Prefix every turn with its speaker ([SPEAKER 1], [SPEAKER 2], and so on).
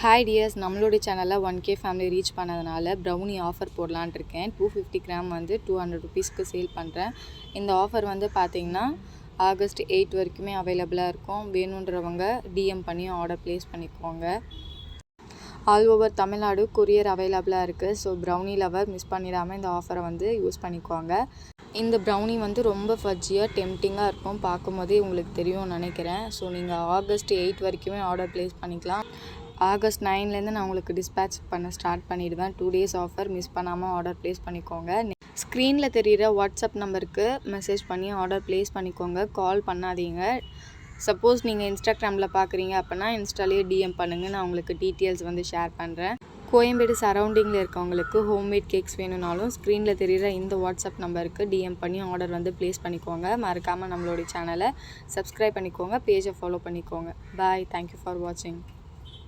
[SPEAKER 1] Hi tears, நம்மளுடைய சேனலில் 1K family reach பண்ணதுனால ப்ரௌனி ஆஃபர் போடலான் இருக்கேன். 250 கிராம் வந்து 200 ருபீஸ்க்கு சேல் பண்ணுறேன். இந்த ஆஃபர் வந்து பார்த்திங்கன்னா ஆகஸ்ட் 8 வரைக்குமே அவைலபிளாக இருக்கும். வேணுன்றவங்க டிஎம் பண்ணி ஆர்டர் ப்ளேஸ் பண்ணிக்கோங்க. ஆல் ஓவர் தமிழ்நாடு கொரியர் அவைலபிளாக இருக்குது. ஸோ ப்ரௌனி லவர் மிஸ் பண்ணிடாமல் இந்த ஆஃபரை வந்து யூஸ் பண்ணிக்கோங்க. இந்த ப்ரௌனி வந்து ரொம்ப ஃபஜ்ஜியாக டெம்டிங்காக இருக்கும். பார்க்கும்போதே உங்களுக்கு தெரியும்னு நினைக்கிறேன். ஸோ நீங்கள் ஆகஸ்ட் 8 வரைக்குமே ஆர்டர் ப்ளேஸ் பண்ணிக்கலாம். ஆகஸ்ட் 9லேருந்து நான் உங்களுக்கு டிஸ்பேட்ச் பண்ண ஸ்டார்ட் பண்ணிவிடுவேன். 2 டேஸ் ஆஃபர், மிஸ் பண்ணாமல் ஆர்டர் ப்ளேஸ் பண்ணிக்கோங்க. ஸ்க்ரீனில் தெரிகிற வாட்ஸ்அப் நம்பருக்கு மெசேஜ் பண்ணி ஆர்டர் ப்ளேஸ் பண்ணிக்கோங்க. கால் பண்ணாதீங்க. சப்போஸ் நீங்கள் இன்ஸ்டாகிராமில் பார்க்குறீங்க அப்படின்னா இன்ஸ்டாலேயே டிஎம் பண்ணுங்கள். நான் உங்களுக்கு டீட்டெயில்ஸ் வந்து ஷேர் பண்ணுறேன். கோயம்பேடு சரௌண்டிங்கில் இருக்கவங்களுக்கு ஹோம்மேட் கேக்ஸ் வேணும்னாலும் ஸ்க்ரீனில் தெரிகிற இந்த வாட்ஸ்அப் நம்பருக்கு டிஎம் பண்ணி ஆர்டர் வந்து ப்ளேஸ் பண்ணிக்கோங்க. மறக்காமல் நம்மளுடைய சேனலை சப்ஸ்கிரைப் பண்ணிக்கோங்க. பேஜை ஃபாலோ பண்ணிக்கோங்க. பாய். தேங்க்யூ ஃபார் வாட்சிங்.